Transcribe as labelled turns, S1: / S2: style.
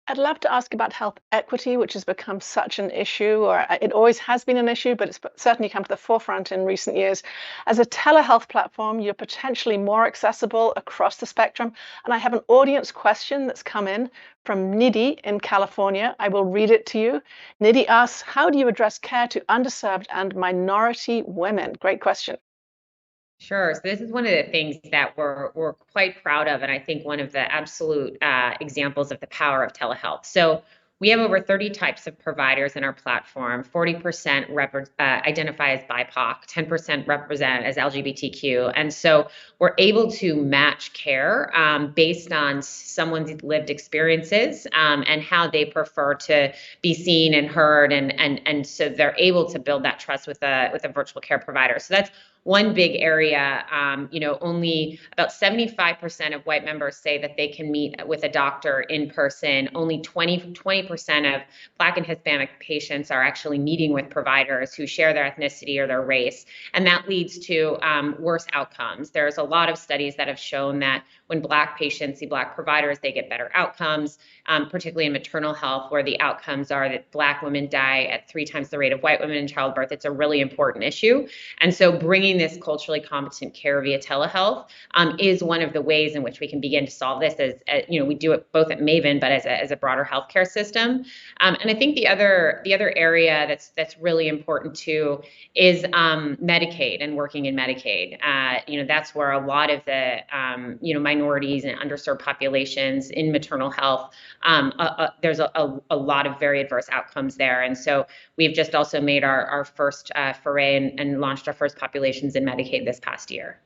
S1: I'd love to ask about health equity, which has become such an issue, or it always has been an issue, but it's certainly come to the forefront in recent years. As a telehealth platform, you're potentially more accessible across the spectrum. And I have an audience question that's come in from Nidhi in California. I will read it to you. Nidhi asks, how do you address care to underserved and minority women? Great question.
S2: Sure. So this is one of the things that we're quite proud of, and I think one of the absolute examples of the power of telehealth. So we have over 30 types of providers in our platform. 40% identify as BIPOC, 10% represent as LGBTQ, and so we're able to match care based on someone's lived experiences and how they prefer to be seen and heard, and so they're able to build that trust with a virtual care provider. So that's one big area. Only about 75% of white members say that they can meet with a doctor in person. Only 20% of Black and Hispanic patients are actually meeting with providers who share their ethnicity or their race. And that leads to worse outcomes. There's a lot of studies that have shown that when Black patients see Black providers, they get better outcomes, particularly in maternal health, where the outcomes are that Black women die at 3 times the rate of white women in childbirth. It's a really important issue. And so bringing this culturally competent care via telehealth is one of the ways in which we can begin to solve this. We do it both at Maven, but as a broader healthcare system. And I think the other area that's really important too is Medicaid and working in Medicaid. That's where a lot of the minorities and underserved populations in maternal health. There's a lot of very adverse outcomes there, and so we've just also made our first foray and launched our first populations in Medicaid this past year.